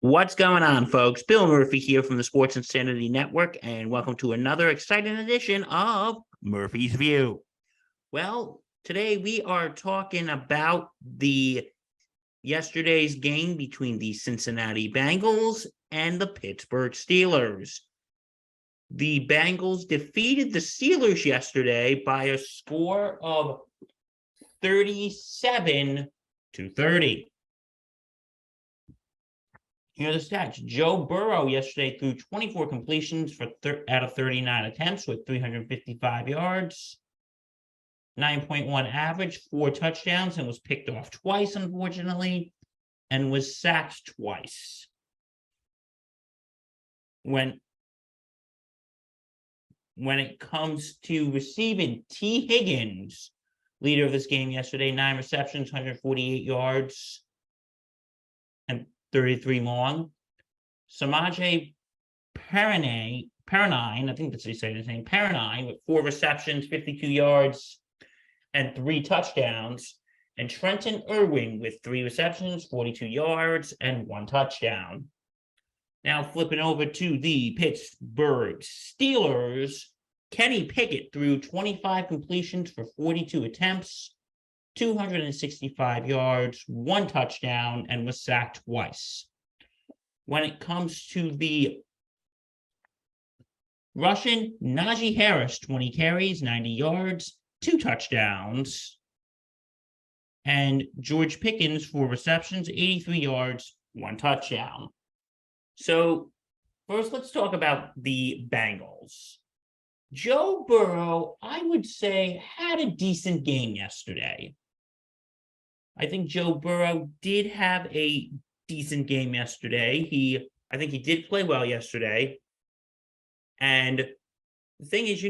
What's going on, folks? Bill Murphy here from the Sports Insanity Network, and welcome to another exciting edition of Murphy's View. Well, today we are talking about the yesterday's game between the Cincinnati Bengals and the Pittsburgh Steelers. The Bengals defeated the Steelers yesterday by a score of 37-30. Here are the stats. Joe Burrow yesterday threw 24 completions out of 39 attempts with 355 yards, 9.1 average, 4 touchdowns, and was picked off twice, unfortunately, and was sacked twice. When it comes to receiving, T. Higgins, leader of this game yesterday, 9 receptions, 148 yards, and 33 long. Samaje Perine, I think that's how you say his name, Perine, with 4 receptions, 52 yards, and 3 touchdowns. And Trenton Irwin with 3 receptions, 42 yards, and 1 touchdown. Now flipping over to the Pittsburgh Steelers, Kenny Pickett threw 25 completions for 42 attempts, 265 yards, 1 touchdown, and was sacked twice. When it comes to the Russian, Najee Harris, 20 carries, 90 yards, 2 touchdowns. And George Pickens, 4 receptions, 83 yards, 1 touchdown. So first, let's talk about the Bengals. Joe Burrow, I would say, had a decent game yesterday. I think Joe Burrow did have a decent game yesterday. I think he did play well yesterday. And the thing is,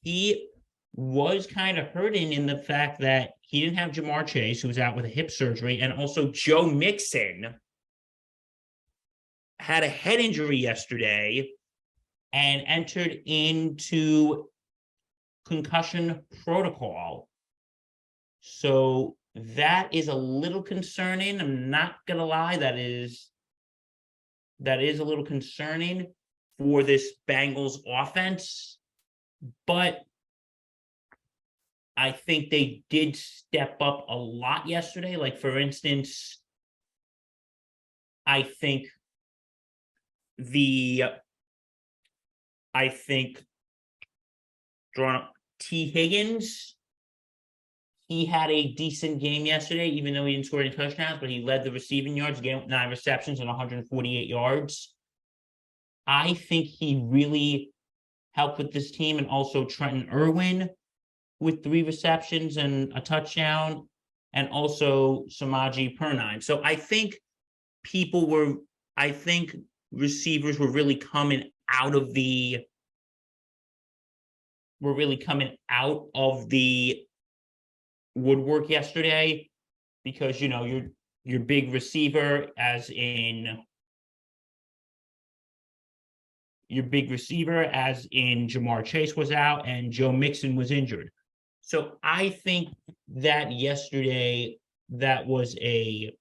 he was kind of hurting in the fact that he didn't have Jamar Chase, who was out with a hip surgery, and also Joe Mixon had a head injury yesterday and entered into concussion protocol. So that is a little concerning. I'm not gonna lie, that is a little concerning for this Bengals offense. But I think they did step up a lot yesterday. Like, for instance, I think T. Higgins, he had a decent game yesterday, even though he didn't score any touchdowns, but he led the receiving yards, gave 9 receptions and 148 yards. I think he really helped with this team, and also Trenton Irwin with 3 receptions and a touchdown, and also Samaje Perine. So I think receivers were really coming out of the woodwork yesterday, because your big receiver, as in Jamar Chase, was out, and Joe Mixon was injured. So I think that yesterday that was a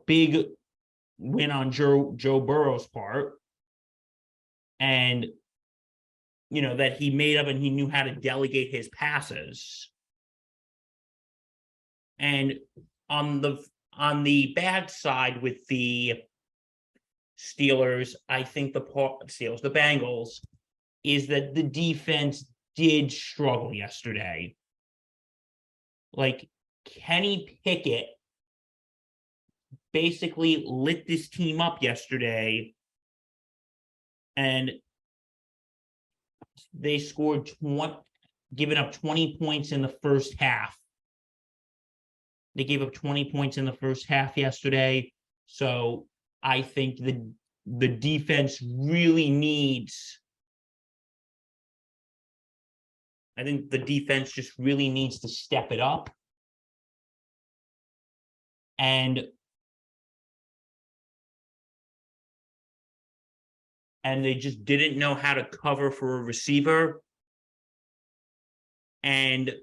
big win on Joe Burrow's part, and that he made up and he knew how to delegate his passes. And on the bad side with the Steelers, I think the Bengals, is that the defense did struggle yesterday. Like, Kenny Pickett basically lit this team up yesterday, and they scored giving up 20 points in the first half. They gave up 20 points in the first half yesterday. So I think the defense really needs to step it up. And they just didn't know how to cover for a receiver. And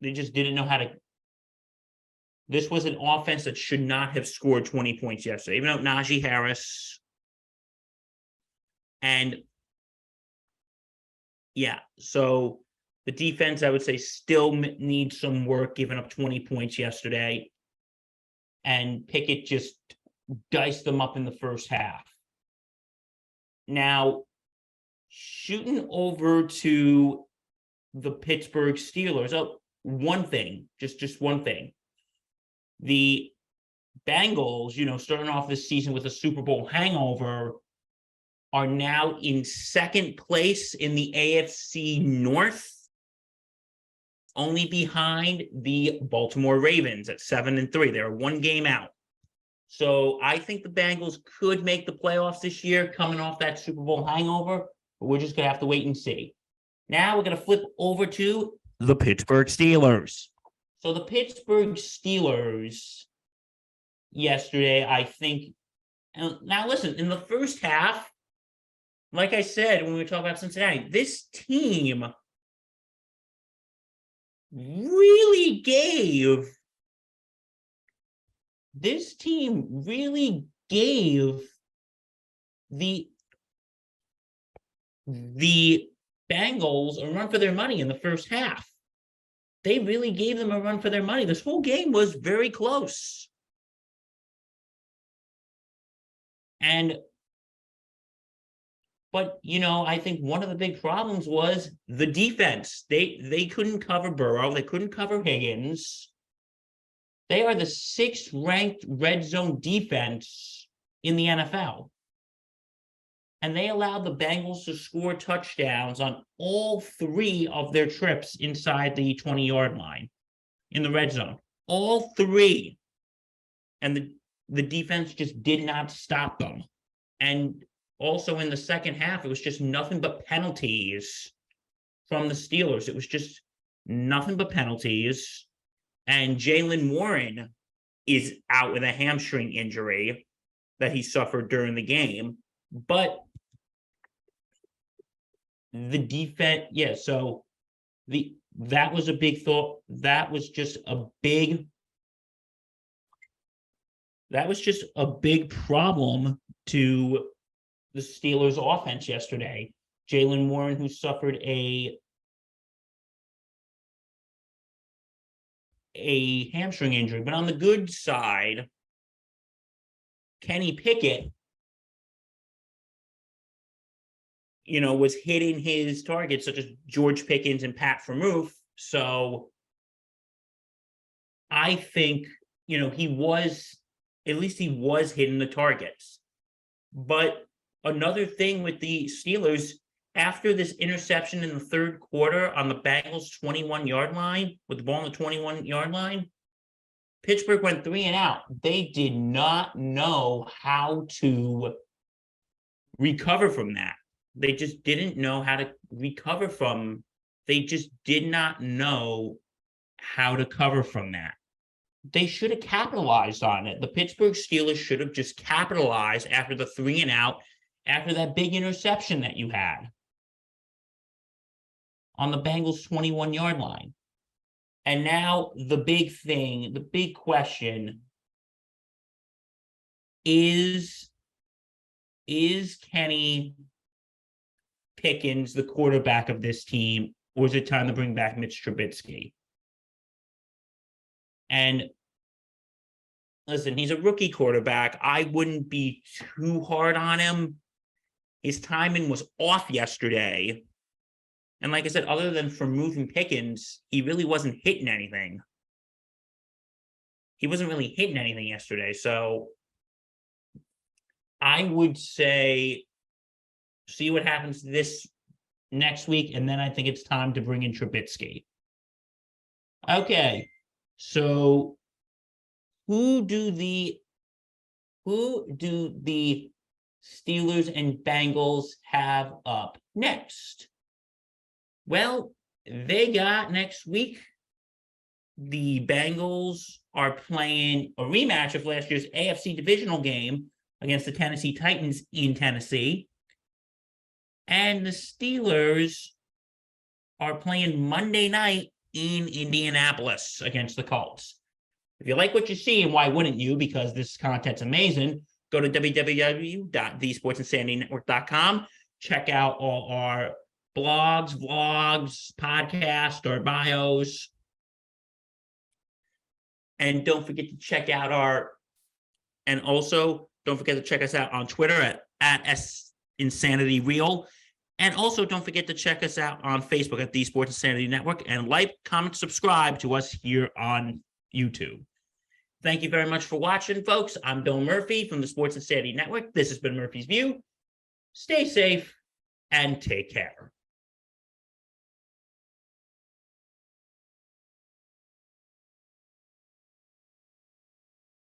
They just didn't know how to. This was an offense that should not have scored 20 points yesterday, even though Najee Harris. And yeah, so the defense, I would say, still needs some work, giving up 20 points yesterday. And Pickett just diced them up in the first half. Now, shooting over to the Pittsburgh Steelers. Oh, one thing, just one thing. The Bengals, starting off this season with a Super Bowl hangover, are now in second place in the AFC North, only behind the Baltimore Ravens at 7-3. They're one game out. So I think the Bengals could make the playoffs this year, coming off that Super Bowl hangover, but we're just going to have to wait and see. Now we're going to flip over to the Pittsburgh Steelers. So the Pittsburgh Steelers yesterday, I think, now listen, in the first half, like I said, when we were talking about Cincinnati, this team really gave the Bengals a run for their money in the first half. They really gave them a run for their money. This whole game was very close. But I think one of the big problems was the defense. They couldn't cover Burrow. They couldn't cover Higgins. They are the 6th ranked red zone defense in the NFL. And they allowed the Bengals to score touchdowns on all 3 of their trips inside the 20-yard line in the red zone. All 3. And the defense just did not stop them. And also in the second half, it was just nothing but penalties from the Steelers. It was just nothing but penalties. And Jaylen Warren is out with a hamstring injury that he suffered during the game. But the defense, so that was a big thought. That was just a big problem to the Steelers offense yesterday. Jaylen Warren, who suffered a hamstring injury. But on the good side, Kenny Pickett, was hitting his targets, such as George Pickens and Pat Freiermuth. So I think, he was hitting the targets. But another thing with the Steelers, after this interception in the third quarter on the Bengals 21-yard line, with the ball on the 21-yard line, Pittsburgh went 3 and out. They did not know how to recover from that. They just didn't know how to recover from. They just did not know how to cover from that. They should have capitalized on it. The Pittsburgh Steelers should have just capitalized after the 3 and out, after that big interception that you had on the Bengals 21-yard line. And now the big question is Kenny Pickens the quarterback of this team, or is it time to bring back Mitch Trubisky? And listen, he's a rookie quarterback. I wouldn't be too hard on him. His timing was off yesterday. And like I said, other than for moving Pickens, he really wasn't hitting anything. He wasn't really hitting anything yesterday. So I would say see what happens this next week, and then I think it's time to bring in Trubisky. Okay, so who do the Steelers and Bengals have up next? Well, they got next week, the Bengals are playing a rematch of last year's AFC divisional game against the Tennessee Titans in Tennessee. And the Steelers are playing Monday night in Indianapolis against the Colts. If you like what you see, and why wouldn't you? Because this content's amazing. Go to www.thesportsinsanitynetwork.com. Check out all our blogs, vlogs, podcasts, our bios. And don't forget to check out and also don't forget to check us out on Twitter at @InsanityReal. And also don't forget to check us out on Facebook at The Sports Insanity Network, and like, comment, subscribe to us here on YouTube. Thank you very much for watching, folks. I'm Bill Murphy from the Sports Insanity Network. This has been Murphy's View. Stay safe and take care.